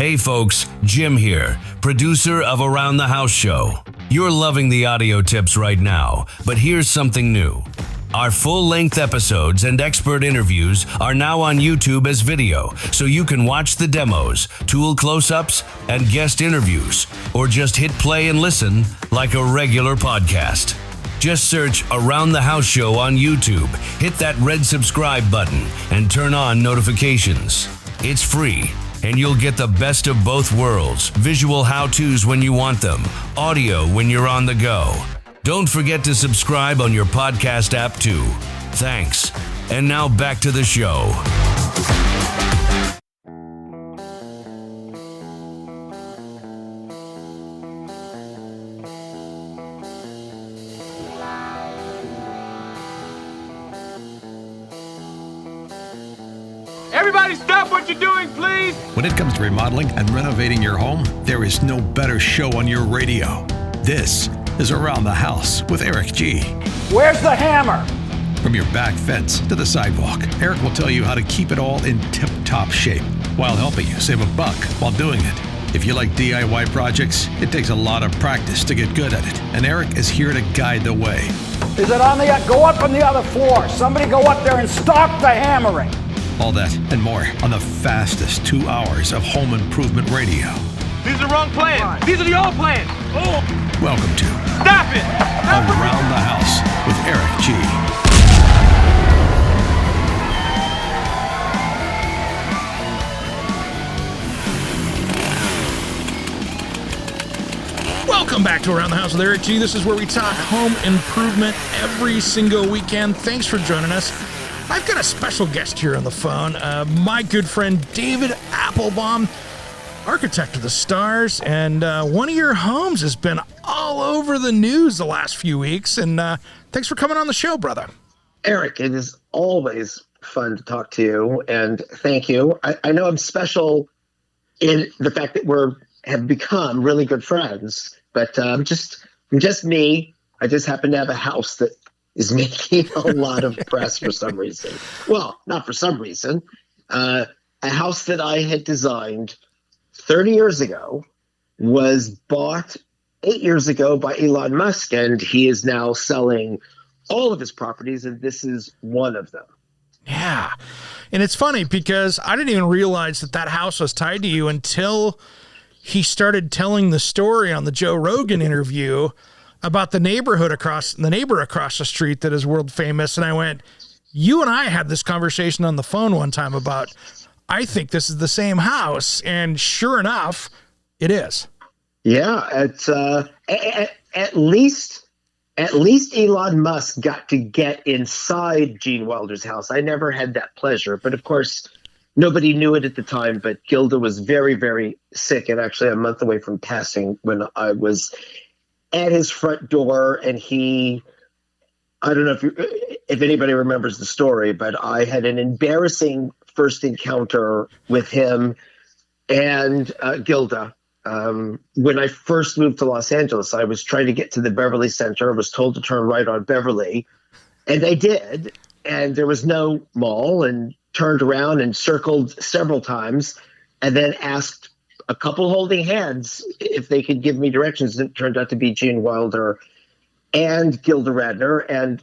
Hey folks, Jim here, producer of Around the House Show. You're loving the audio tips right now, but here's something new. Our full-length episodes and expert interviews are now on YouTube as video, so you can watch the demos, tool close-ups, and guest interviews, or just hit play and listen like a regular podcast. Just search Around the House Show on YouTube, hit that red subscribe button, and turn on notifications. It's free, and you'll get the best of both worlds, visual how-tos when you want them, audio when you're on the go. Don't forget to subscribe on your podcast app too. Thanks. And now back to the show. Everybody stop what you're doing, please! When it comes to remodeling and renovating your home, there is no better show on your radio. This is Around the House with Eric G. Where's the hammer? From your back fence to the sidewalk, Eric will tell you how to keep it all in tip-top shape while helping you save a buck while doing it. If you like DIY projects, it takes a lot of practice to get good at it, and Eric is here to guide the way. Is it on the, go up on the other floor. Somebody go up there and stop the hammering. All that and more on the fastest 2 hours of home improvement radio. These are the wrong plans. These are the old plans. Oh! Welcome to Stop it! Around the House with Eric G. Welcome back to Around the House with Eric G. This is where we talk home improvement every single weekend. Thanks for joining us. I've got a special guest here on the phone, my good friend David Applebaum, architect of the stars, and one of your homes has been all over the news the last few weeks, and thanks for coming on the show, brother. Eric, it is always fun to talk to you, and thank you. I know I'm special in the fact that have become really good friends, but I'm just me. I just happen to have a house that is making a lot of press for some reason. Well, not for some reason. A house that I had designed 30 years ago was bought 8 years ago by Elon Musk, and he is now selling all of his properties, and this is one of them. Yeah. And it's funny because I didn't even realize that house was tied to you until he started telling the story on the Joe Rogan interview about the neighbor across the street that is world famous. And I went, you and I had this conversation on the phone one time about, I think this is the same house. And sure enough, it is. Yeah. It's at least Elon Musk got to get inside Gene Wilder's house. I never had that pleasure, but of course nobody knew it at the time, but Gilda was very, very sick and actually a month away from passing when I was at his front door, and I don't know if anybody remembers the story, but I had an embarrassing first encounter with him and Gilda. When I first moved to Los Angeles, I was trying to get to the Beverly Center. I was told to turn right on Beverly, and I did, and there was no mall, and turned around and circled several times, and then asked a couple holding hands if they could give me directions. It turned out to be Gene Wilder and Gilda Radner, and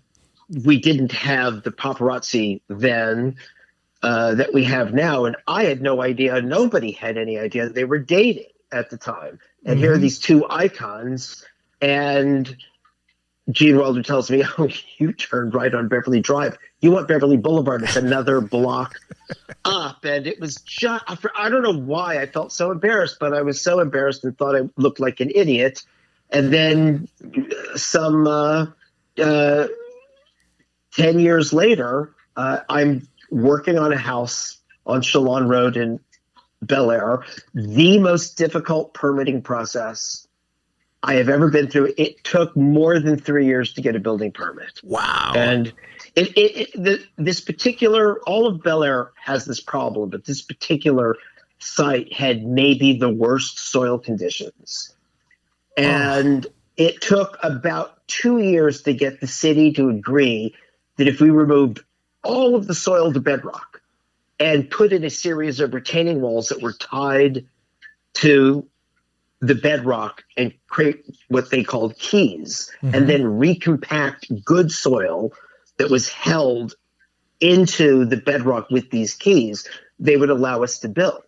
we didn't have the paparazzi then that we have now, and I had no idea. Nobody had any idea that they were dating at the time. And here are these two icons, and Gene Wilder tells me, oh, you turned right on Beverly Drive. You want Beverly Boulevard. It's another block up. And it was just, I don't know why I felt so embarrassed, but I was so embarrassed and thought I looked like an idiot. And then some 10 years later, I'm working on a house on Shalon Road in Bel Air, the most difficult permitting process I have ever been through. It took more than 3 years to get a building permit. Wow. And this particular, all of Bel Air has this problem, but this particular site had maybe the worst soil conditions. And it took about 2 years to get the city to agree that if we removed all of the soil to bedrock and put in a series of retaining walls that were tied to the bedrock and create what they called keys, and then recompact good soil that was held into the bedrock with these keys, they would allow us to build.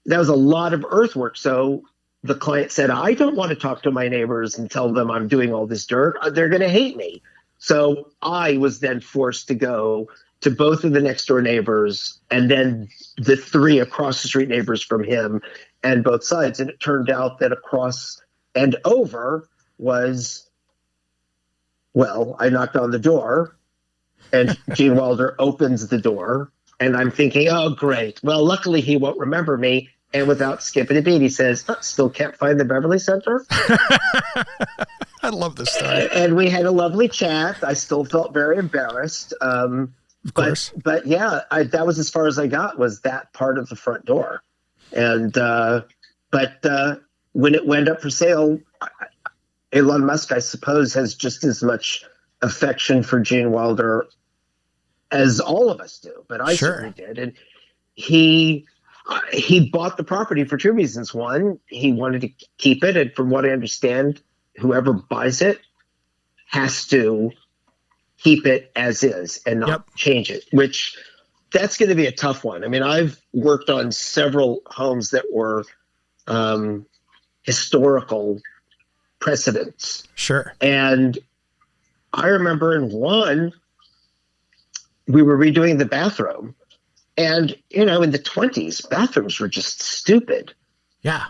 That was a lot of earthwork. So the client said, I don't want to talk to my neighbors and tell them I'm doing all this dirt. They're going to hate me. So I was then forced to go to both of the next door neighbors and then the 3 across the street neighbors from him and both sides. And it turned out that across and over was, well, I knocked on the door and Gene Wilder opens the door and I'm thinking, oh, great. Well, luckily he won't remember me. And without skipping a beat, he says, still can't find the Beverly Center. I love this story. And we had a lovely chat. I still felt very embarrassed. Of course. But yeah, that was as far as I got, was that part of the front door. And but when it went up for sale, Elon Musk, I suppose, has just as much affection for Gene Wilder as all of us do. But I certainly did. And he bought the property for 2 reasons. One, he wanted to keep it. And from what I understand, whoever buys it has to keep it as is and not change it, which that's going to be a tough one. I mean, I've worked on several homes that were historical precedents. Sure. And I remember in one, we were redoing the bathroom. And, in the 1920s, bathrooms were just stupid. Yeah.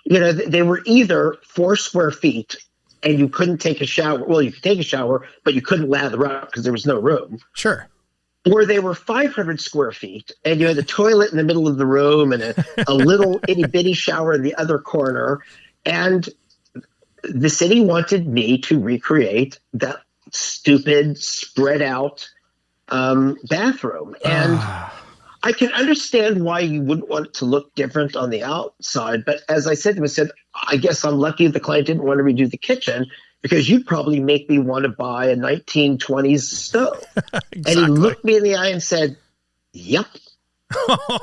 They were either 4 square feet and you couldn't take a shower. Well, you could take a shower, but you couldn't lather up because there was no room. Sure. Or they were 500 square feet and you had a toilet in the middle of the room and a little itty bitty shower in the other corner. And the city wanted me to recreate that stupid, spread out bathroom. And I can understand why you wouldn't want it to look different on the outside. But as I said to him, I guess I'm lucky the client didn't want to redo the kitchen because you'd probably make me want to buy a 1920s stove. Exactly. And he looked me in the eye and said, yep.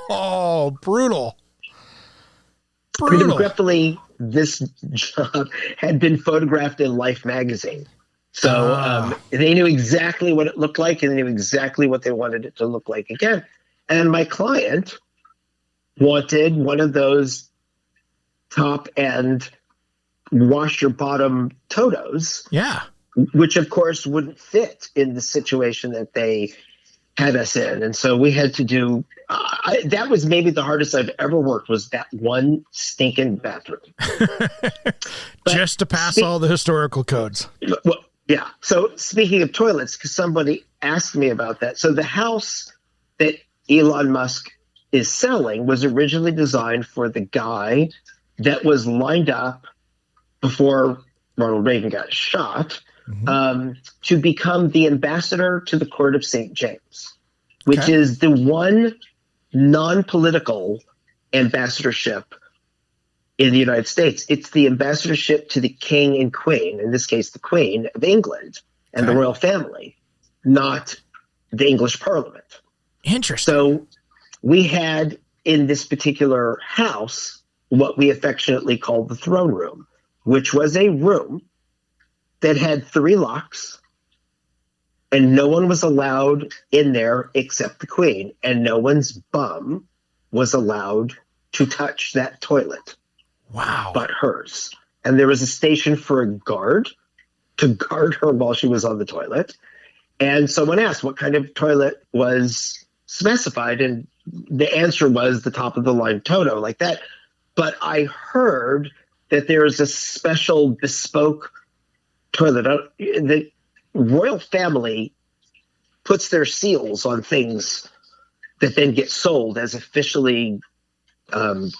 Oh, brutal. Regretfully, this job had been photographed in Life magazine. So they knew exactly what it looked like and they knew exactly what they wanted it to look like again. And my client wanted one of those top-end wash-your-bottom Totos. Yeah. Which, of course, wouldn't fit in the situation that they had us in. And so we had to do that was maybe the hardest I've ever worked, was that one stinking bathroom. Just to pass all the historical codes. Well, yeah. So speaking of toilets, because somebody asked me about that. So the house that Elon Musk is selling was originally designed for the guy that was lined up before Ronald Reagan got shot to become the ambassador to the court of St. James, which is the one non-political ambassadorship in the United States. It's the ambassadorship to the king and queen, in this case, the Queen of England and the royal family, not the English Parliament. Interesting. So we had in this particular house what we affectionately called the throne room, which was a room that had 3 locks, and no one was allowed in there except the Queen, and no one's bum was allowed to touch that toilet. Wow. But hers. And there was a station for a guard to guard her while she was on the toilet. And someone asked what kind of toilet was specified, and the answer was the top of the line Toto, like that. But I heard that there is a special bespoke toilet. The royal family puts their seals on things that then get sold as officially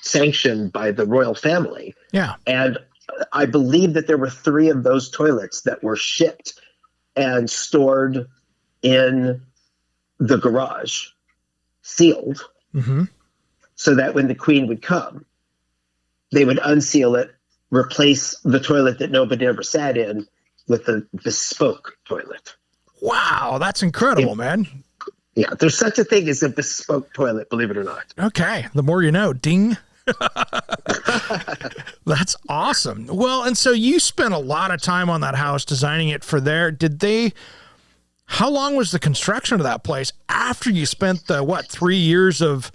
sanctioned by the royal family. Yeah. And I believe that there were 3 of those toilets that were shipped and stored in the garage, sealed, so that when the Queen would come, they would unseal it, replace the toilet that nobody ever sat in with a bespoke toilet. Wow, that's incredible, man. Yeah, there's such a thing as a bespoke toilet, believe it or not. Okay, the more you know. Ding. That's awesome. Well, and so you spent a lot of time on that house designing it for there. How long was the construction of that place after you spent the 3 years of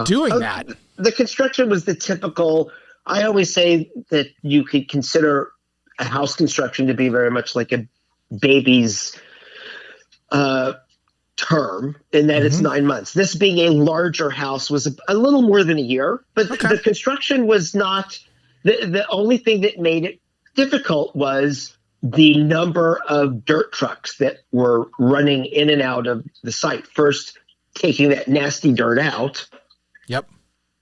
doing that? The construction was the typical. I always say that you could consider a house construction to be very much like a baby's term, in that it's 9 months. This being a larger house was a little more than a year, but the construction was not the only thing that made it difficult was the number of dirt trucks that were running in and out of the site. First, taking that nasty dirt out. Yep.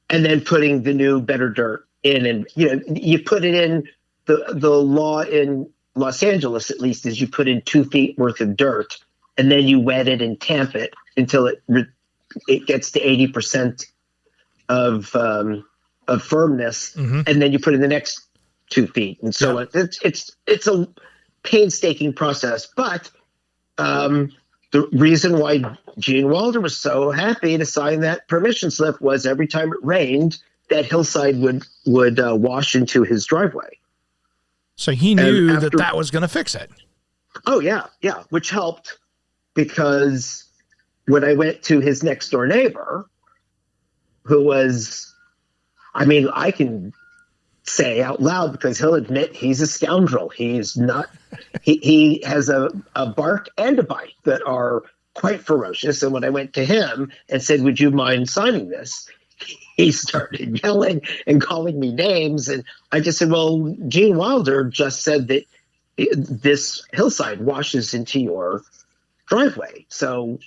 And then putting the new, better dirt in. And, you put it in, the law in Los Angeles, at least, is you put in 2 feet worth of dirt, and then you wet it and tamp it until it gets to 80% of firmness, and then you put in the next 2 feet. And so it's a painstaking process. But the reason why Gene Wilder was so happy to sign that permission slip was every time it rained, that hillside would wash into his driveway. So he knew that was going to fix it. Oh, yeah, which helped, because when I went to his next door neighbor, who was, I can say out loud, because he'll admit he's a scoundrel. He's not, he has a bark and a bite that are quite ferocious. And when I went to him and said, would you mind signing this? He started yelling and calling me names. And I just said, well, Gene Wilder just said that this hillside washes into your driveway. So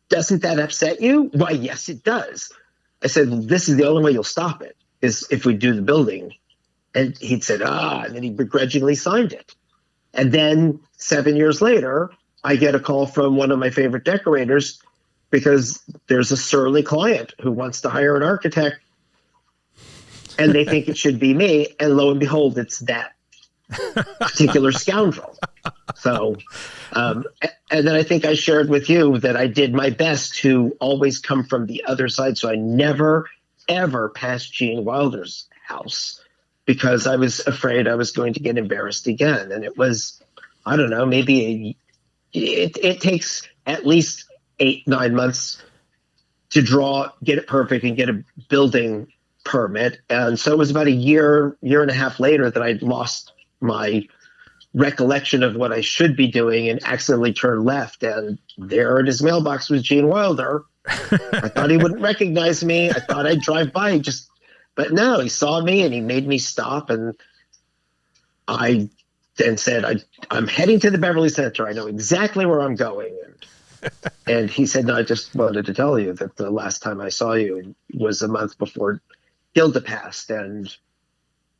doesn't that upset you? Why, yes, it does. I said, well, this is the only way you'll stop it, is if we do the building. And he'd said, and then he begrudgingly signed it. And then 7 years later, I get a call from one of my favorite decorators, because there's a surly client who wants to hire an architect, and they think it should be me. And lo and behold, it's that particular scoundrel. So, and then I think I shared with you that I did my best to always come from the other side. So I never, ever passed Gene Wilder's house, because I was afraid I was going to get embarrassed again. And it was, I don't know, maybe it takes at least 8-9 months to get it perfect and get a building permit. And so it was about a year and a half later that I lost my recollection of what I should be doing and accidentally turned left. And there in his mailbox was Gene Wilder. I thought he wouldn't recognize me. I thought I'd drive by but no, he saw me and he made me stop. And I then said, I'm heading to the Beverly Center. I know exactly where I'm going. And he said, no, I just wanted to tell you that the last time I saw you was a month before Gilda passed. And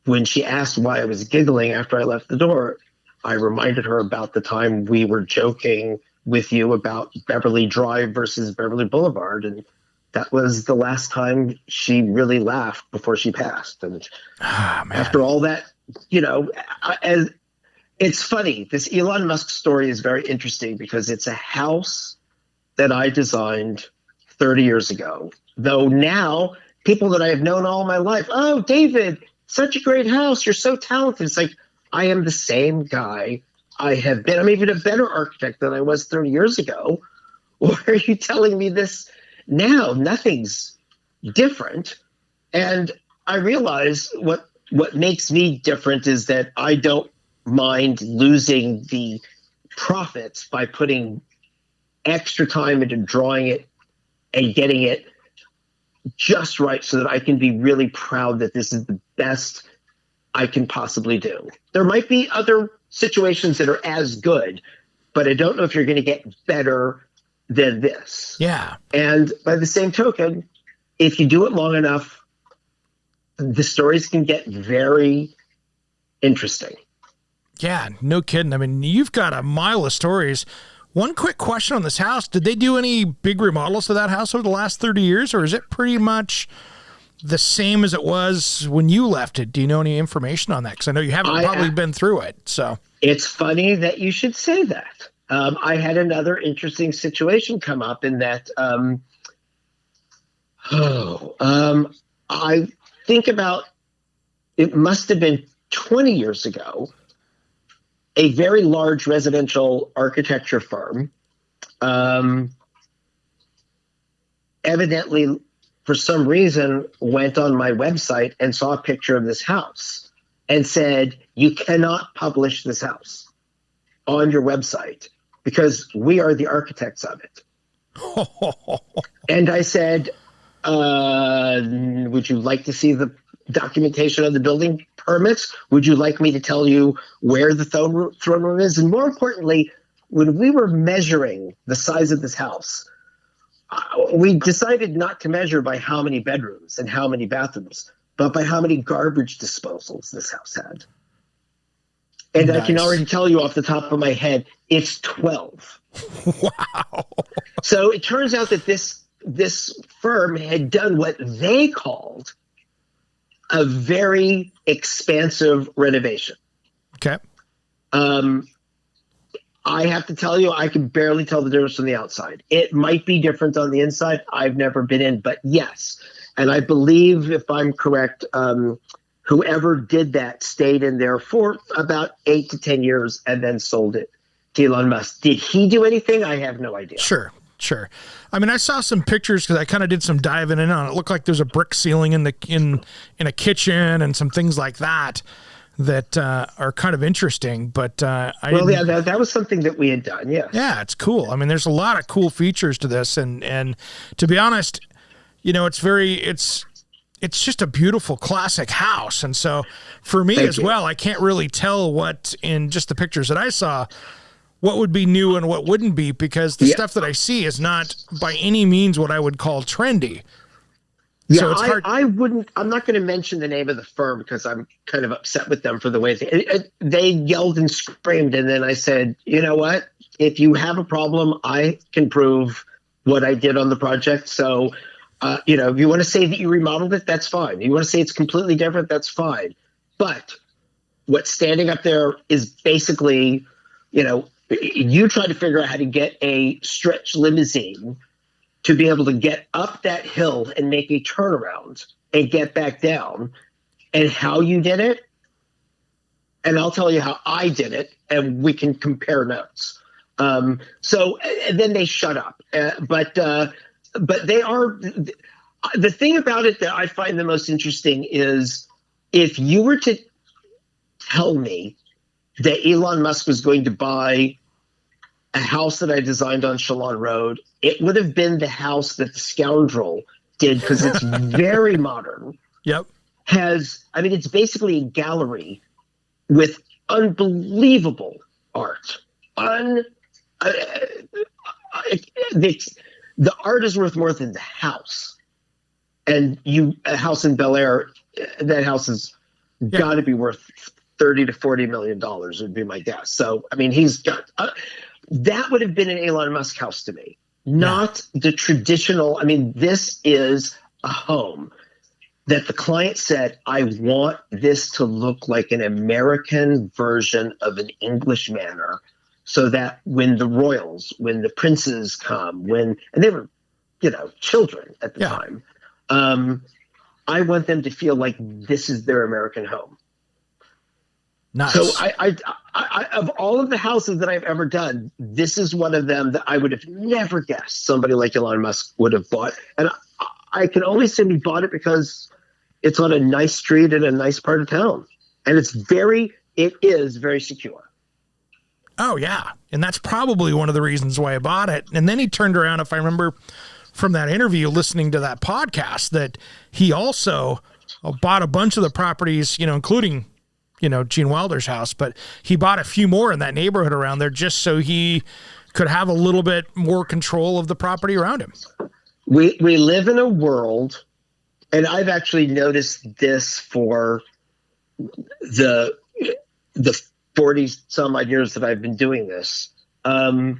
when she asked why I was giggling after I left the door, I reminded her about the time we were joking with you about Beverly Drive versus Beverly Boulevard. And that was the last time she really laughed before she passed. And after all that, it's funny. This Elon Musk story is very interesting, because it's a house that I designed 30 years ago. Though now, people that I have known all my life, oh, David, such a great house. You're so talented. It's like, I am the same guy I have been. I'm even a better architect than I was 30 years ago. Why are you telling me this now? Nothing's different. And I realize what makes me different is that I don't mind losing the profits by putting extra time into drawing it and getting it just right, so that I can be really proud that this is the best I can possibly do. There might be other situations that are as good, but I don't know if you're going to get better than this. Yeah. And by the same token, if you do it long enough, the stories can get very interesting. Yeah, no kidding. I mean, you've got a mile of stories. One quick question on this house. Did they do any big remodels to that house over the last 30 years, or is it pretty much the same as it was when you left it? Do you know any information on that? Because I know you haven't probably been through it. So it's funny that you should say that. I had another interesting situation come up in that I think about, it must have been 20 years ago, a very large residential architecture firm, evidently, for some reason, went on my website and saw a picture of this house and said, "You cannot publish this house on your website because we are the architects of it." And I said, would you like to see the documentation of the building permits? Would you like me to tell you where the throne room is? And more importantly, when we were measuring the size of this house, we decided not to measure by how many bedrooms and how many bathrooms, but by how many garbage disposals this house had. And nice. I can already tell you off the top of my head, it's 12. Wow. So it turns out that this firm had done what they called a very expansive renovation. Okay. I have to tell you, I can barely tell the difference from the outside. It might be different on the inside. I've never been in, but yes. And I believe, if I'm correct, whoever did that stayed in there for about 8 to 10 years and then sold it to Elon Musk. Did he do anything? I have no idea. Sure. I mean, I saw some pictures because I kind of did some diving in on it. It looked like there's a brick ceiling in a kitchen and some things like that are kind of interesting. But that was something that we had done. Yeah, it's cool. I mean, there's a lot of cool features to this, and to be honest, it's just a beautiful classic house. And so for me as well, I can't really tell what in just the pictures that I saw, what would be new and what wouldn't be, because the stuff that I see is not by any means what I would call trendy. Yeah, so it's hard. I'm not going to mention the name of the firm because I'm kind of upset with them for the way they yelled and screamed. And then I said, you know what? If you have a problem, I can prove what I did on the project. So, if you want to say that you remodeled it, that's fine. You want to say it's completely different, that's fine. But what's standing up there is basically, you try to figure out how to get a stretch limousine to be able to get up that hill and make a turnaround and get back down, and how you did it. And I'll tell you how I did it, and we can compare notes. And then they shut up. But they are, the thing about it that I find the most interesting is, if you were to tell me that Elon Musk was going to buy a house that I designed on Shalon Road, it would have been the house that the scoundrel did, because it's very modern. Yep. It's basically a gallery with unbelievable art. The art is worth more than the house. And a house in Bel Air, that house has got to be worth $30 to $40 million would be my guess. So, he's got that would have been an Elon Musk house to me, not the traditional. This is a home that the client said, I want this to look like an American version of an English manor, so that when the princes come, and they were, children at the time, I want them to feel like this is their American home. Nice. So I of all of the houses that I've ever done, this is one of them that I would have never guessed somebody like Elon Musk would have bought. And I can only assume he bought it because it's on a nice street in a nice part of town. And it is very secure. Oh, yeah. And that's probably one of the reasons why I bought it. And then he turned around, if I remember from that interview, listening to that podcast, that he also bought a bunch of the properties, including Gene Wilder's house, but he bought a few more in that neighborhood around there just so he could have a little bit more control of the property around him. We live in a world, and I've actually noticed this for the 40 some odd years that I've been doing this. The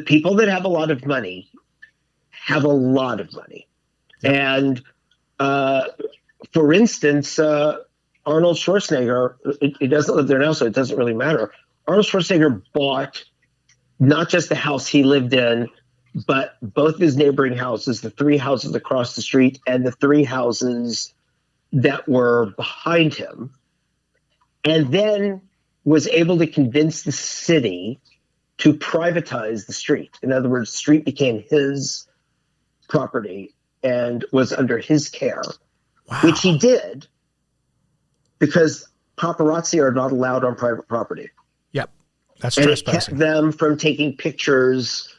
people that have a lot of money have a lot of money. And for instance, Arnold Schwarzenegger, he doesn't live there now, so it doesn't really matter. Arnold Schwarzenegger bought not just the house he lived in, but both of his neighboring houses, the 3 houses across the street and the 3 houses that were behind him, and then was able to convince the city to privatize the street. In other words, the street became his property and was under his care, which he did because paparazzi are not allowed on private property. Yep. That's and trespassing. it kept them from taking pictures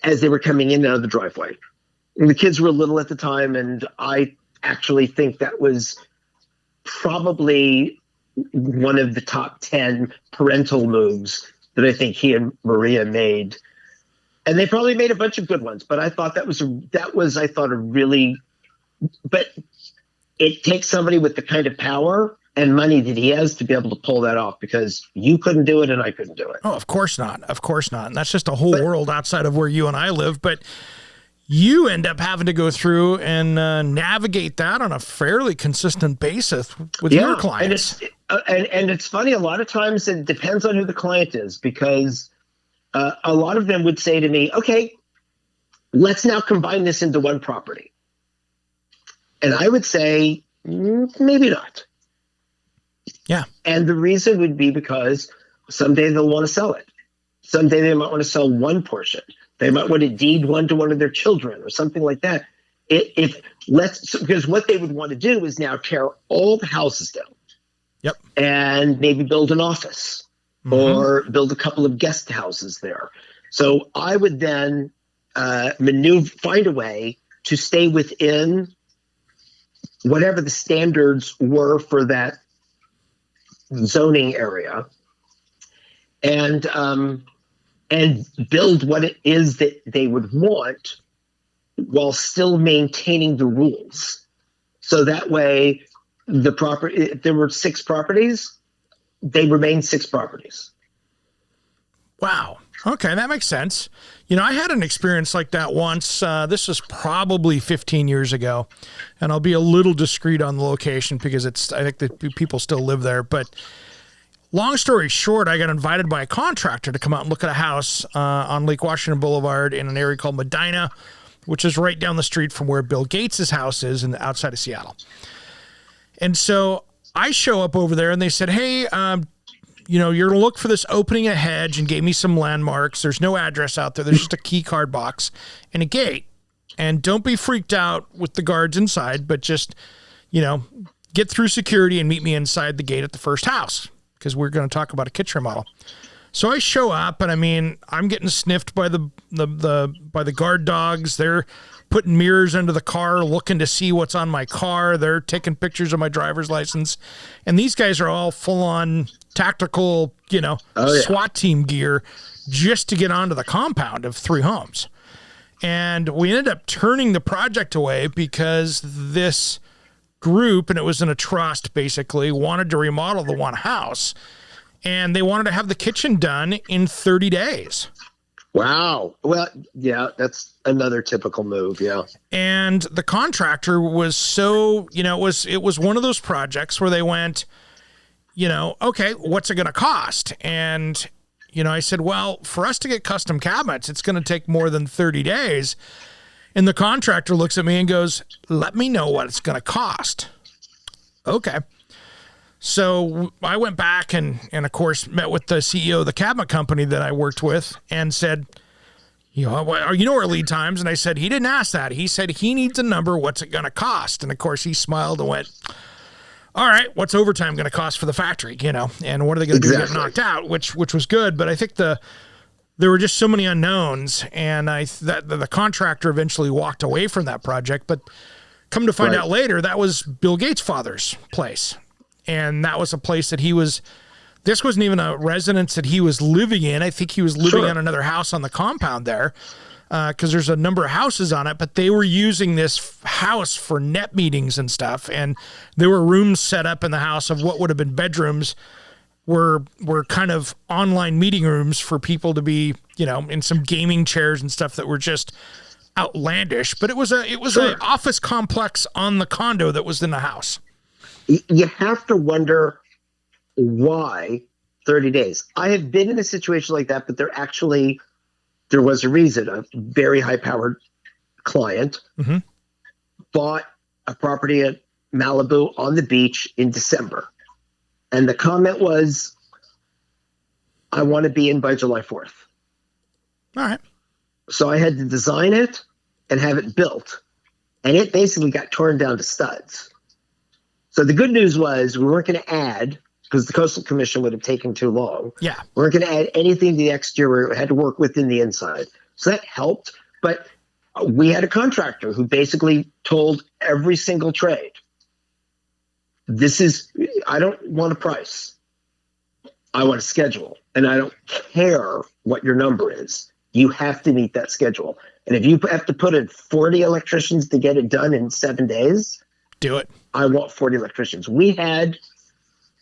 as they were coming in and out of the driveway. And the kids were little at the time, and I actually think that was probably one of the top 10 parental moves that I think he and Maria made. And they probably made a bunch of good ones, but I thought but it takes somebody with the kind of power and money that he has to be able to pull that off, because you couldn't do it and I couldn't do it. Oh, of course not. Of course not. And that's just a whole world outside of where you and I live. But you end up having to go through and navigate that on a fairly consistent basis with your clients. And it's funny, a lot of times it depends on who the client is, because a lot of them would say to me, okay, let's now combine this into one property. And I would say, maybe not. Yeah. And the reason would be because someday they'll want to sell it. Someday they might want to sell one portion. They might want to deed one to one of their children or something like that. Because what they would want to do is now tear all the houses down. Yep. And maybe build an office or build a couple of guest houses there. So I would then find a way to stay within whatever the standards were for that zoning area, and build what it is that they would want while still maintaining the rules. So that way, the property, if there were 6 properties, they remain 6 properties. Wow. Okay, that makes sense. I had an experience like that once. This was probably 15 years ago, and I'll be a little discreet on the location because I think that people still live there. But long story short, I got invited by a contractor to come out and look at a house on Lake Washington Boulevard in an area called Medina, which is right down the street from where Bill Gates' house is outside of Seattle. And so I show up over there, and they said, hey, you're going to look for this opening a hedge, and gave me some landmarks. There's no address out there. There's just a key card box and a gate. And don't be freaked out with the guards inside, but just, get through security and meet me inside the gate at the first house, because we're going to talk about a kitchen remodel. So I show up, and I'm getting sniffed by the guard dogs. They're putting mirrors under the car, looking to see what's on my car. They're taking pictures of my driver's license. And these guys are all full on tactical, SWAT team gear just to get onto the compound of 3 homes. And we ended up turning the project away because this group, and it was in a trust basically, wanted to remodel the one house, and they wanted to have the kitchen done in 30 days. Wow. Well, yeah, that's another typical move. Yeah. And the contractor was so, it was one of those projects where they went, okay, what's it going to cost? And, I said, well, for us to get custom cabinets, it's going to take more than 30 days. And the contractor looks at me and goes, let me know what it's going to cost. Okay. So I went back and of course met with the CEO of the cabinet company that I worked with and said, our lead times? And I said, he didn't ask that. He said he needs a number. What's it going to cost? And of course he smiled and went, all right, what's overtime going to cost for the factory? And what are they going to do to get knocked out? Which was good. But I think there were just so many unknowns, and the contractor eventually walked away from that project. But come to find out later, that was Bill Gates' father's place. And that was a place that this wasn't even a residence that he was living in. I think he was living on another house on the compound there, because there's a number of houses on it, but they were using this house for net meetings and stuff. And there were rooms set up in the house of what would have been bedrooms were kind of online meeting rooms for people to be, in some gaming chairs and stuff that were just outlandish. But it was an office complex on the condo that was in the house. You have to wonder why 30 days. I have been in a situation like that, but they're actually there was a reason. A very high-powered client bought a property at Malibu on the beach in December. And the comment was, I want to be in by July 4th. All right. So I had to design it and have it built. And it basically got torn down to studs. So the good news was we weren't going to add, because the Coastal Commission would have taken too long. Yeah. We weren't going to add anything to the exterior. We had to work within the inside. So that helped. But we had a contractor who basically told every single trade, I don't want a price. I want a schedule. And I don't care what your number is. You have to meet that schedule. And if you have to put in 40 electricians to get it done in 7 days, do it. I want 40 electricians. We had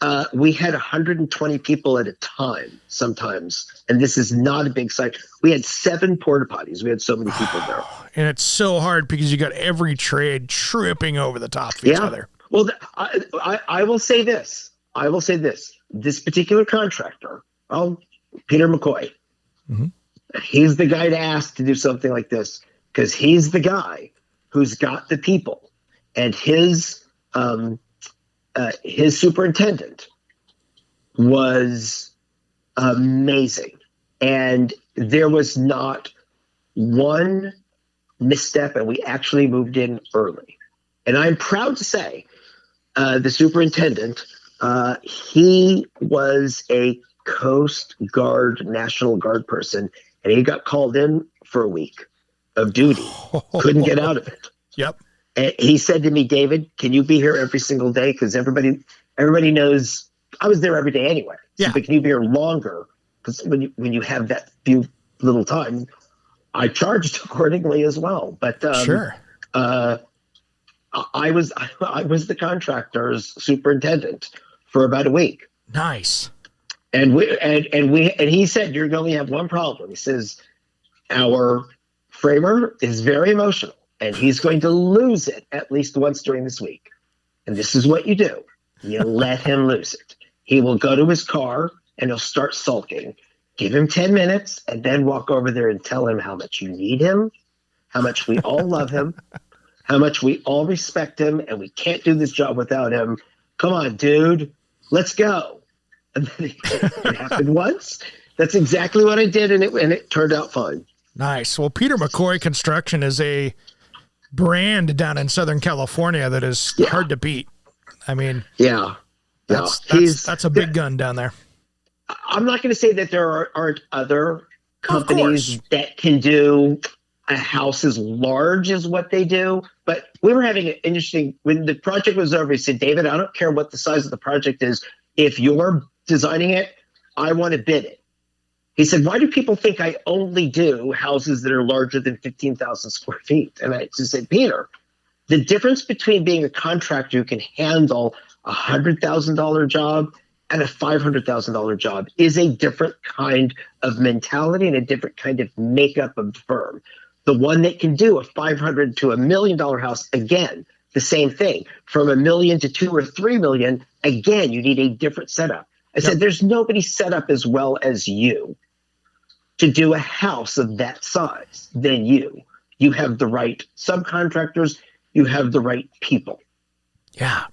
120 people at a time sometimes, and this is not a big site. We had 7 porta potties. We had so many people there. And it's so hard because you got every trade tripping over the top of each other. Well, I will say this. This particular contractor, Peter McCoy, he's the guy to ask to do something like this because he's the guy who's got the people, and his superintendent was amazing. And there was not one misstep, and we actually moved in early. And I'm proud to say the superintendent, he was a Coast Guard, National Guard person, and he got called in for a week of duty. Couldn't get out of it. Yep. And he said to me, David, can you be here every single day? Because everybody knows I was there every day anyway. Yeah. But can you be here longer? Because when you have that few little time, I charged accordingly as well. But sure. I was the contractor's superintendent for about a week. Nice. And he said, you're going to have one problem. He says, our framer is very emotional, and he's going to lose it at least once during this week. And this is what you do. You let him lose it. He will go to his car and he'll start sulking. Give him 10 minutes and then walk over there and tell him how much you need him, how much we all love him, how much we all respect him, and we can't do this job without him. Come on, dude, let's go. And then it happened once. That's exactly what I did, and it turned out fine. Nice. Well, Peter McCoy Construction is a brand down in Southern California that is hard to beat. I mean, that's a big gun down there. I'm not going to say that there aren't other companies that can do a house as large as what they do, but we were having an interesting, when the project was over, he said, David, I don't care what the size of the project is. If you're designing it, I want to bid it. He said, why do people think I only do houses that are larger than 15,000 square feet? And I just said, Peter, the difference between being a contractor who can handle a $100,000 job and a $500,000 job is a different kind of mentality and a different kind of makeup of the firm. The one that can do a $500,000 to $1 million house, again, the same thing. From $1 million to $2 or $3 million, again, you need a different setup. I said, there's nobody set up as well as you to do a house of that size than you. You have the right subcontractors. You have the right people. Yeah.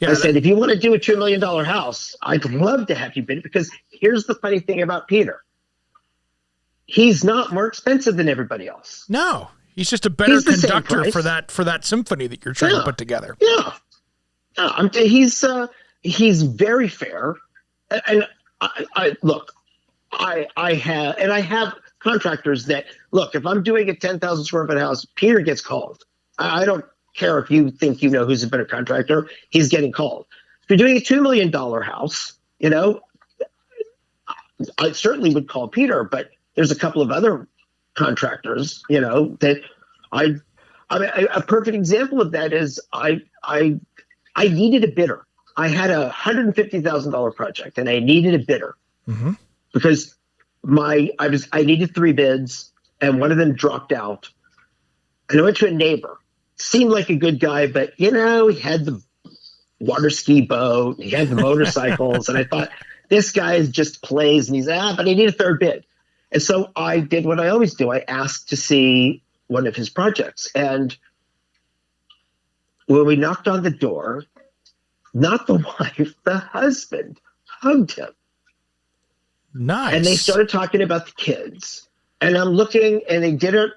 I said, if you want to do a $2 million house, I'd love to have you bid it, because here's the funny thing about Peter. He's not more expensive than everybody else. No, he's just a better conductor for that symphony that you're trying to put together. Yeah. He's very fair. And I have contractors that, look, if I'm doing a 10,000 square foot house, Peter gets called. I don't care if you think you know who's a better contractor, he's getting called. If you're doing a $2 million house, I certainly would call Peter, but there's a couple of other contractors, that I mean, a perfect example of that is I needed a bidder. I had a $150,000 project and I needed a bidder because I needed 3 bids and one of them dropped out. And I went to a neighbor. Seemed like a good guy, but he had the water ski boat, he had the motorcycles, and I thought, this guy just plays, and he's but I need a 3rd bid. And so I did what I always do. I asked to see one of his projects. And when we knocked on the door, not the wife, the husband hugged him. Nice. And they started talking about the kids. And I'm looking, and they did a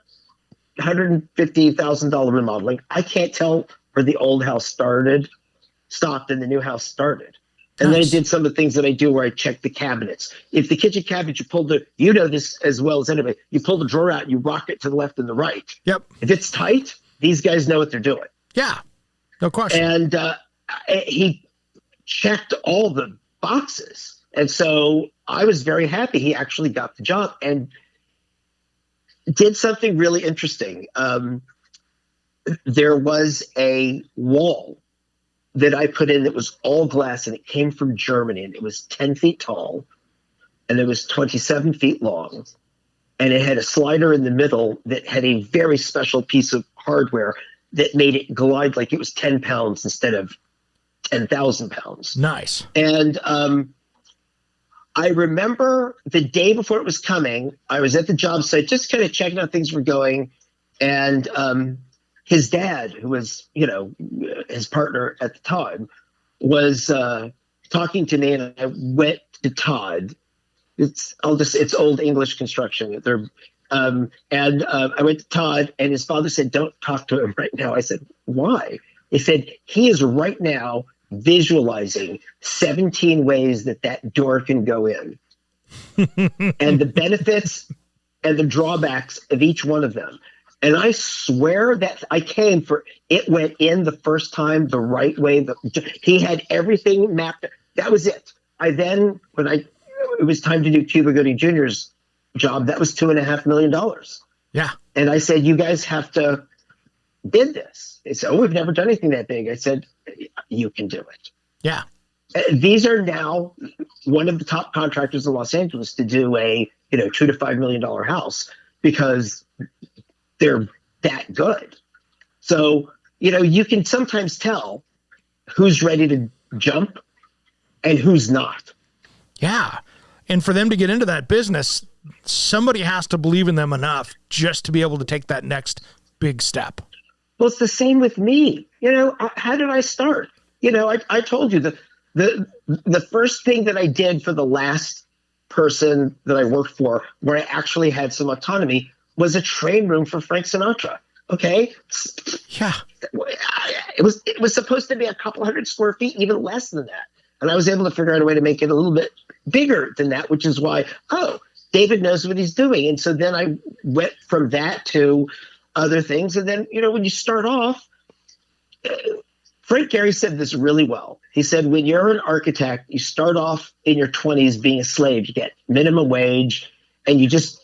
$150,000 remodeling. I can't tell where the old house stopped, and the new house started. And then I did some of the things that I do where I check the cabinets. If the kitchen cabinet, you know this as well as anybody, you pull the drawer out, you rock it to the left and the right. Yep. If it's tight, these guys know what they're doing. Yeah, no question. And he checked all the boxes. And so I was very happy he actually got the job and did something really interesting. There was a wall that I put in that was all glass, and it came from Germany, and it was 10 feet tall, and it was 27 feet long, and it had a slider in the middle that had a very special piece of hardware that made it glide like it was 10 pounds instead of 10,000 pounds. Nice. And I remember the day before it was coming, I was at the job site just kind of checking how things were going, and his dad, who was, his partner at the time, was talking to me, and I went to Todd. It's old English construction. I went to Todd, and his father said, "Don't talk to him right now." I said, "Why?" He said, "He is right now visualizing 17 ways that door can go in, and the benefits and the drawbacks of each one of them." And I swear that I came for it. Went in the first time the right way. He had everything mapped. That was it. It was time to do Cuba Gooding Jr.'s job, that was $2.5 million. Yeah. And I said, "You guys have to bid this." They said, "Oh, we've never done anything that big." I said, "You can do it." Yeah. These are now one of the top contractors in Los Angeles to do a $2 to $5 million house because they're that good. So, you can sometimes tell who's ready to jump and who's not. Yeah. And for them to get into that business, somebody has to believe in them enough just to be able to take that next big step. Well, it's the same with me. How did I start? I told you the first thing that I did for the last person that I worked for, where I actually had some autonomy, was a train room for Frank Sinatra. Okay. Yeah. It was supposed to be a couple hundred square feet, even less than that. And I was able to figure out a way to make it a little bit bigger than that, which is why, David knows what he's doing. And so then I went from that to other things. And then, when you start off, Frank Gehry said this really well. He said, when you're an architect, you start off in your 20s being a slave. You get minimum wage, and you just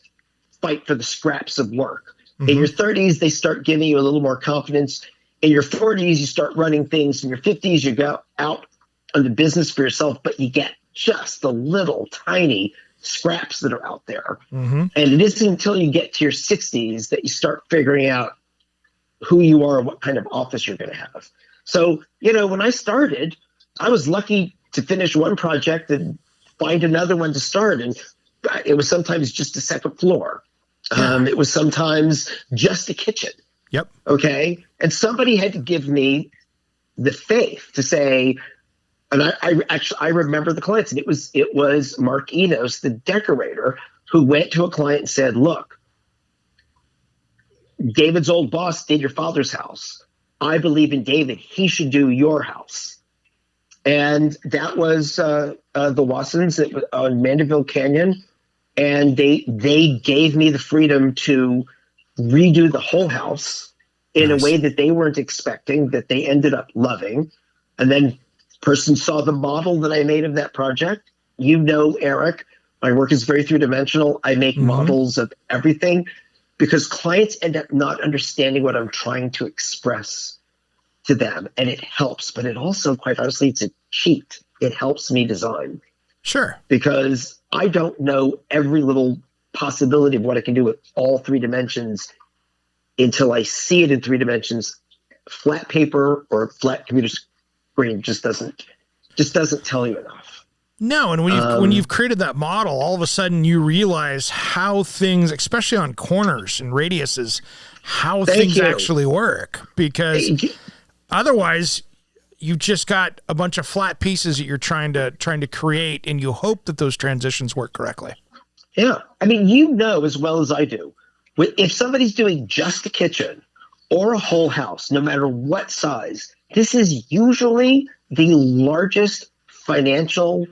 fight for the scraps of work. Mm-hmm. In your 30s, they start giving you a little more confidence. In your 40s, you start running things. In your 50s, you go out on the business for yourself, but you get just the little tiny scraps that are out there. Mm-hmm. And it isn't until you get to your 60s that you start figuring out who you are and what kind of office you're going to have. So, when I started, I was lucky to finish one project and find another one to start. And it was sometimes just a second floor. It was sometimes just a kitchen. Yep. Okay. And somebody had to give me the faith to say, and I remember the clients, and it was Mark Enos, the decorator, who went to a client and said, "Look, David's old boss did your father's house. I believe in David. He should do your house." And that was the Watsons on Mandeville Canyon. And they gave me the freedom to redo the whole house in a way that they weren't expecting, that they ended up loving. And then person saw the model that I made of that project. Eric, my work is very three-dimensional. I make models of everything because clients end up not understanding what I'm trying to express to them. And it helps, but it also, quite honestly, it's a cheat. It helps me design. Sure. Because I don't know every little possibility of what I can do with all three dimensions until I see it in three dimensions. Flat paper or flat computer screen just doesn't tell you enough. No, and when you've created that model, all of a sudden you realize how things, especially on corners and radiuses, how things actually work. Because otherwise, you've just got a bunch of flat pieces that you're trying to create, and you hope that those transitions work correctly. Yeah, I mean, you know as well as I do, if somebody's doing just a kitchen or a whole house, no matter what size, this is usually the largest financial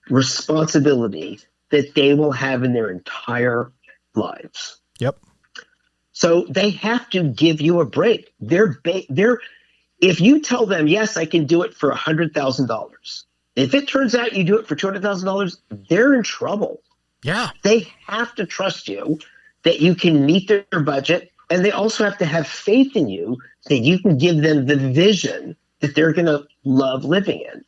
responsibility that they will have in their entire lives. Yep. So they have to give you a break. If you tell them, yes, I can do it for $100,000, if it turns out you do it for $200,000, they're in trouble. Yeah. They have to trust you that you can meet their budget, and they also have to have faith in you that you can give them the vision that they're going to love living in.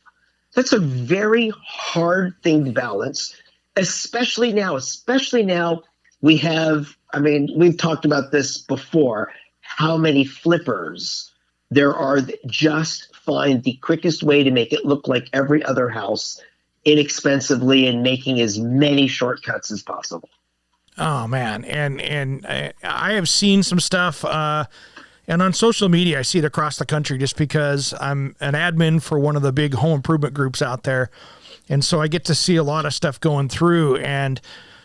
That's a very hard thing to balance, especially now. We have, I mean, we've talked about this before, how many flippers there are that just find the quickest way to make it look like every other house inexpensively and making as many shortcuts as possible. Oh man. And I have seen some stuff, and on social media, I see it across the country just because I'm an admin for one of the big home improvement groups out there. And so I get to see a lot of stuff going through, and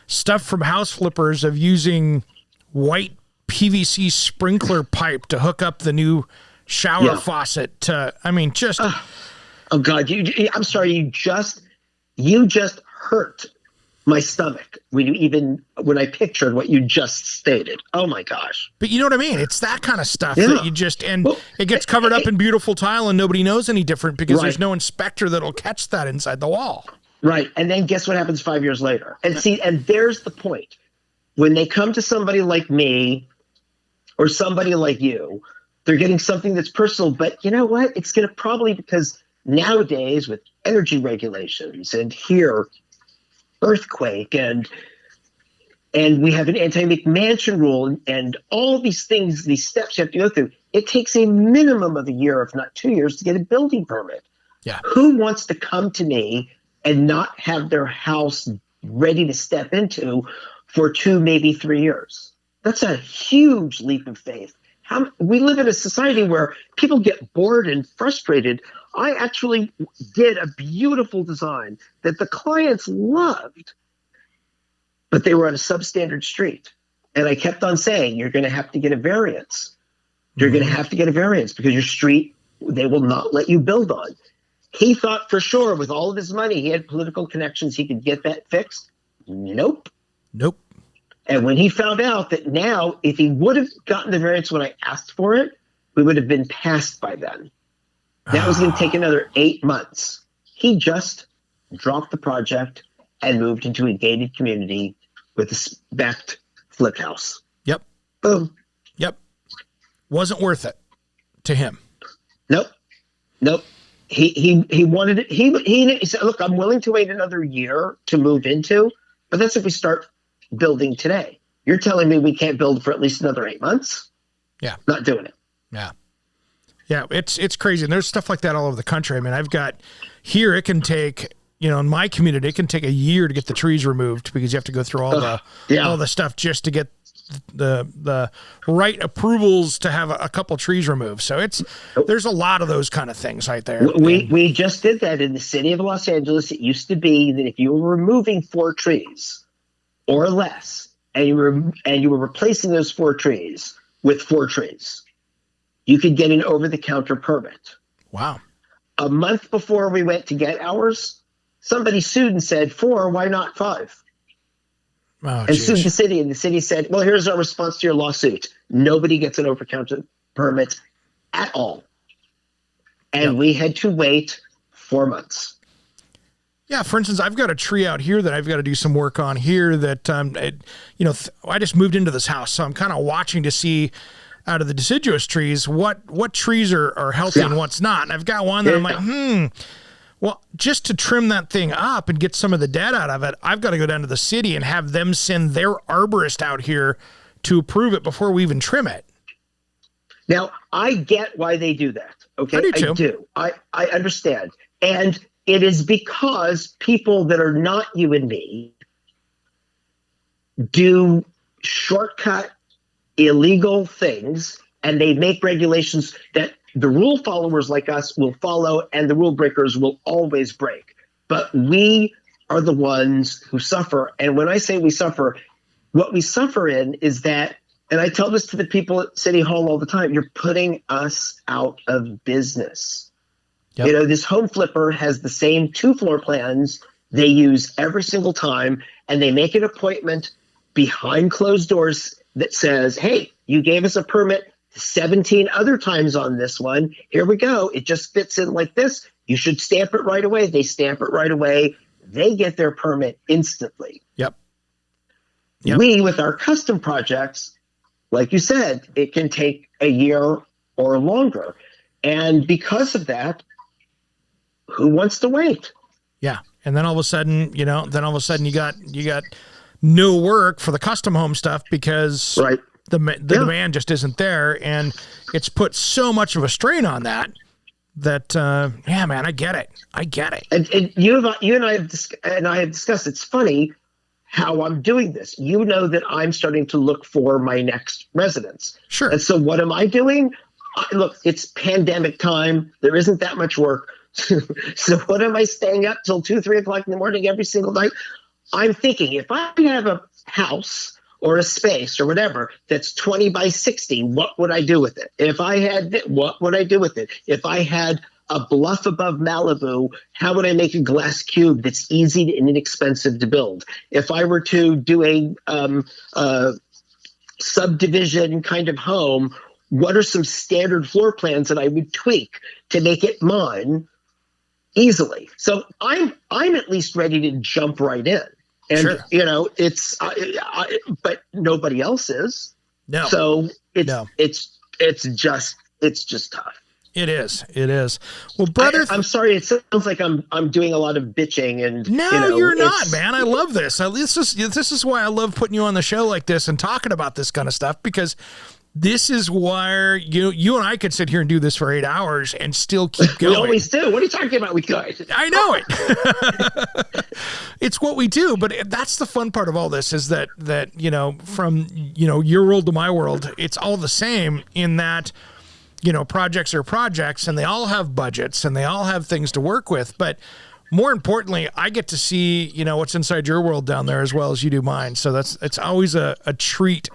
stuff from house flippers of using white PVC sprinkler pipe to hook up the new shower faucet to, I mean, just. Oh God, I'm sorry. You just hurt my stomach when I pictured what you just stated. Oh my gosh. But you know what I mean? It's that kind of stuff that you just, and it gets covered up in beautiful tile and nobody knows any different because there's no inspector that'll catch that inside the wall. Right. And then guess what happens 5 years later? And see, and there's the point. When they come to somebody like me or somebody like you, they're getting something that's personal, but you know what? It's going to probably, because nowadays with energy regulations and earthquake and we have an anti-McMansion rule and all these things, these steps you have to go through, it takes a minimum of a year, if not 2 years, to get a building permit. Yeah. Who wants to come to me and not have their house ready to step into for 2, maybe 3 years? That's a huge leap of faith. We live in a society where people get bored and frustrated. I actually did a beautiful design that the clients loved, but they were on a substandard street. And I kept on saying, you're going to have to get a variance. You're going to have to get a variance because your street, they will not let you build on. He thought for sure with all of his money, he had political connections, he could get that fixed. Nope. And when he found out that now, if he would have gotten the variance when I asked for it, we would have been passed by then. That was going to take another 8 months. He just dropped the project and moved into a gated community with a spec flip house. Yep. Boom. Yep. Wasn't worth it to him. Nope. He wanted it. He said, look, I'm willing to wait another year to move into, but that's if we start building today. You're telling me we can't build for at least another 8 months? Yeah. Not doing it. Yeah. Yeah, it's crazy. And there's stuff like that all over the country. I mean, I've got here, it can take, in my community, it can take a year to get the trees removed because you have to go through all the stuff just to get the right approvals to have a couple trees removed. So there's a lot of those kind of things right there. We just did that in the city of Los Angeles. It used to be that if you were removing 4 trees or less, and you were replacing those 4 trees with 4 trees, you could get an over-the-counter permit. Wow. A month before we went to get ours, somebody sued and said, 4, why not 5? And sued the city, and the city said, well, here's our response to your lawsuit. Nobody gets an over-the-counter permit at all. And we had to wait 4 months. Yeah, for instance, I've got a tree out here that I've got to do some work on here that, I just moved into this house, so I'm kind of watching to see out of the deciduous trees, what trees are healthy and what's not. And I've got one that I'm like, well, just to trim that thing up and get some of the dead out of it, I've got to go down to the city and have them send their arborist out here to approve it before we even trim it. Now, I get why they do that. Okay, I do too. I do. I understand. And it is because people that are not you and me do shortcut illegal things, and they make regulations that the rule followers like us will follow and the rule breakers will always break. But we are the ones who suffer. And when I say we suffer, what we suffer in is that, and I tell this to the people at City Hall all the time, you're putting us out of business. Yep. You know, this home flipper has the same 2 floor plans they use every single time, and they make an appointment behind closed doors that says, hey, you gave us a permit 17 other times on this one. Here we go. It just fits in like this. You should stamp it right away. They stamp it right away. They get their permit instantly. Yep. We, with our custom projects, like you said, it can take a year or longer. And because of that, who wants to wait? Yeah. And then all of a sudden, you got no work for the custom home stuff because right. the demand just isn't there. And it's put so much of a strain on that, yeah, man, I get it. And you and I have discussed, it's funny how I'm doing this. You know that I'm starting to look for my next residence. Sure. And so what am I doing? Look, it's pandemic time. There isn't that much work. So what am I staying up till 2, 3 o'clock in the morning every single night? I'm thinking, if I have a house or a space or whatever that's 20 by 60, what would I do with it? If I had, what would I do with it? If I had a bluff above Malibu, how would I make a glass cube that's easy and inexpensive to build? If I were to do a subdivision kind of home, what are some standard floor plans that I would tweak to make it mine easily? So I'm at least ready to jump right in. And, sure. You know, it's, but nobody else is. No. So it's just tough. It is. Well, brother, I'm sorry. It sounds like I'm doing a lot of bitching and no, you're not, man. I love this. This is why I love putting you on the show like this and talking about this kind of stuff, because this is why you and I could sit here and do this for 8 hours and still keep going. We always do. What are you talking about? We could. I know it. It's what we do, but that's the fun part of all this is that from your world to my world, it's all the same in that projects are projects and they all have budgets and they all have things to work with, but more importantly, I get to see what's inside your world down there as well as you do mine. So it's always a treat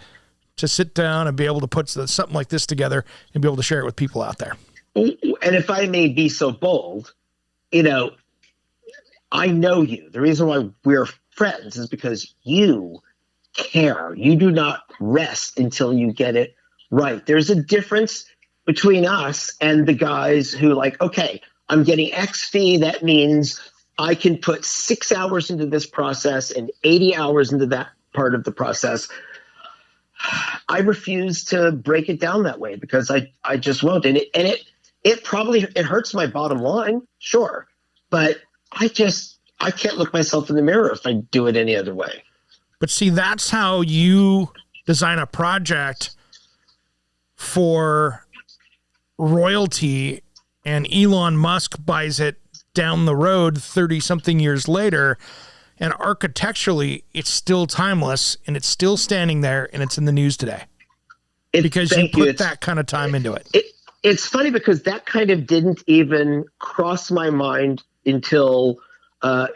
to sit down and be able to put something like this together and be able to share it with people out there. And if I may be so bold, I know you. The reason why we're friends is because you care. You do not rest until you get it right. There's a difference between us and the guys who okay, I'm getting X fee. That means I can put 6 hours into this process and 80 hours into that part of the process. I refuse to break it down that way because I just won't. And it probably hurts my bottom line, sure. But I can't look myself in the mirror if I do it any other way. But see, that's how you design a project for royalty, and Elon Musk buys it down the road 30 something years later. And architecturally, it's still timeless, and it's still standing there, and it's in the news today because you put that kind of time into it. It's funny because that kind of didn't even cross my mind until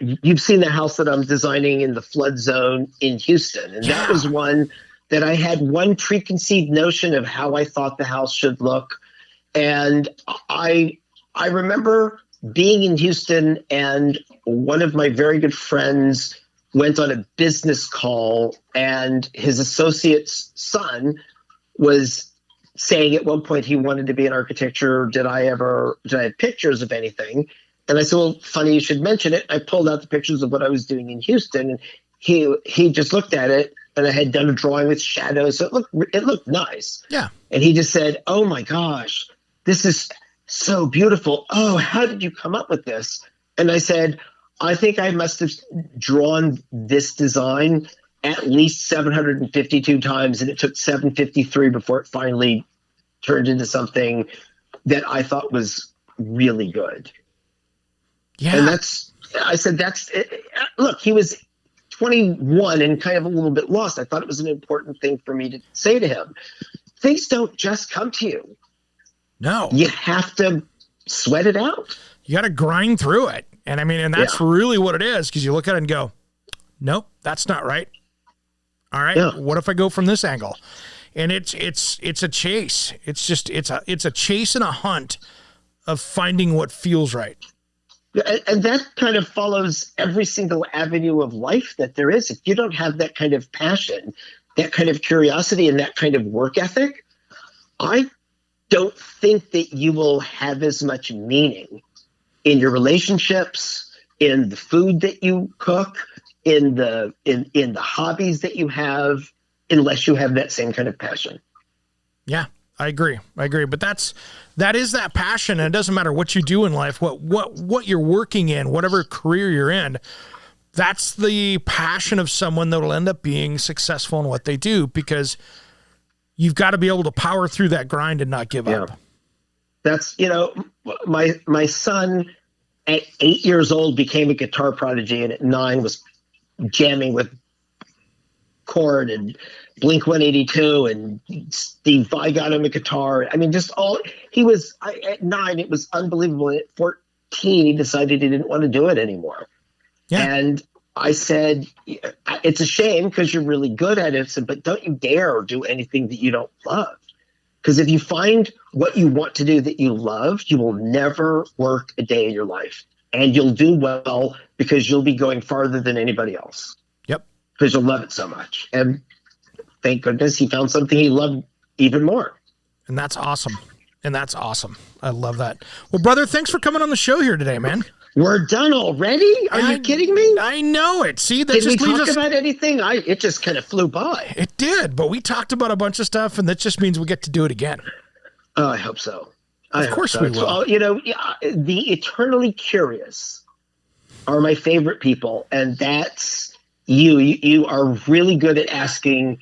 you've seen the house that I'm designing in the flood zone in Houston. And that was one that I had one preconceived notion of how I thought the house should look. And I remember being in Houston, and one of my very good friends went on a business call, and his associate's son was saying at one point he wanted to be in architecture. Did I have pictures of anything? And I said, well, funny you should mention it. I pulled out the pictures of what I was doing in Houston, and he just looked at it, and I had done a drawing with shadows. So it looked nice. Yeah. And he just said, oh my gosh, this is so beautiful. Oh, how did you come up with this? And I said, I think I must have drawn this design at least 752 times, and it took 753 before it finally turned into something that I thought was really good. Yeah. And I said, look, he was 21 and kind of a little bit lost. I thought it was an important thing for me to say to him. Things don't just come to you. No. You have to sweat it out. You got to grind through it. And I mean, and that's really what it is, because you look at it and go, nope, that's not right. All right. Yeah. What if I go from this angle? And it's a chase. It's a chase and a hunt of finding what feels right. And that kind of follows every single avenue of life that there is. If you don't have that kind of passion, that kind of curiosity, and that kind of work ethic, I don't think that you will have as much meaning in your relationships, in the food that you cook, in the hobbies that you have, unless you have that same kind of passion. Yeah, I agree. But that is that passion, and it doesn't matter what you do in life, what you're working in, whatever career you're in. That's the passion of someone that will end up being successful in what they do, because you've got to be able to power through that grind and not give up. That's, my son at 8 years old became a guitar prodigy, and at 9 was jamming with Chord and Blink-182, and Steve Vai got him a guitar. I mean, just all he was at 9. It was unbelievable. And at 14, he decided he didn't want to do it anymore. Yeah. And I said, it's a shame because you're really good at it. But don't you dare do anything that you don't love. Because if you find what you want to do that you love, you will never work a day in your life. And you'll do well because you'll be going farther than anybody else. Yep. Because you'll love it so much. And thank goodness he found something he loved even more. And that's awesome. I love that. Well, brother, thanks for coming on the show here today, man. We're done already? Are you kidding me? I know it. See, that Did just we leaves talk us about anything? It just kind of flew by. It did, but we talked about a bunch of stuff, and that just means we get to do it again. Oh, I hope so. Of course we will. The eternally curious are my favorite people, and that's you. You are really good at asking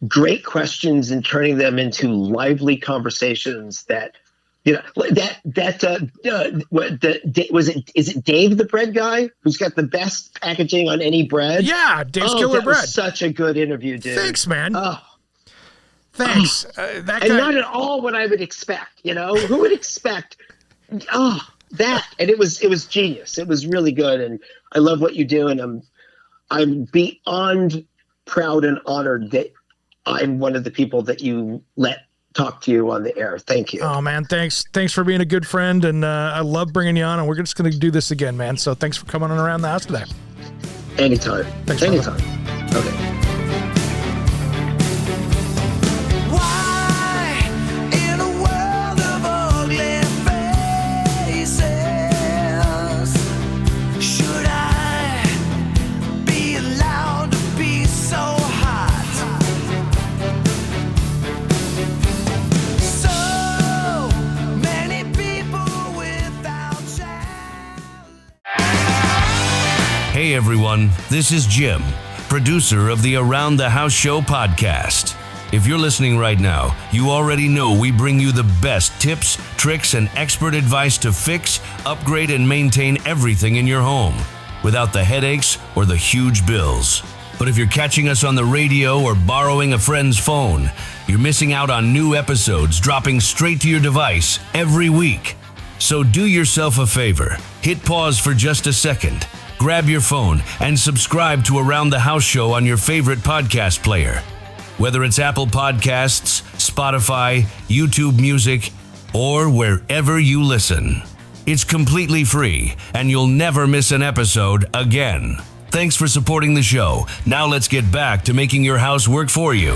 great questions and turning them into lively conversations that, is it Dave the bread guy who's got the best packaging on any bread? Yeah, Dave's Killer Bread. Was such a good interview, dude. Thanks, man. Oh. Thanks. And not at all what I would expect. Who would expect? That. And it was genius. It was really good, and I love what you do, and I'm beyond proud and honored that I'm one of the people that you let talk to you on the air. Thank you. Oh man, thanks for being a good friend, and I love bringing you on, and we're just going to do this again, man. So thanks for coming on around the house today. Anytime. Thanks, anytime. Brother. Okay. Hey everyone, this is Jim, producer of the Around the House Show podcast. If you're listening right now, you already know we bring you the best tips, tricks, and expert advice to fix, upgrade, and maintain everything in your home without the headaches or the huge bills. But if you're catching us on the radio or borrowing a friend's phone, you're missing out on new episodes dropping straight to your device every week. So do yourself a favor, hit pause for just a second, grab your phone, and subscribe to Around the House Show on your favorite podcast player. Whether it's Apple Podcasts, Spotify, YouTube Music, or wherever you listen. It's completely free, and you'll never miss an episode again. Thanks for supporting the show. Now let's get back to making your house work for you.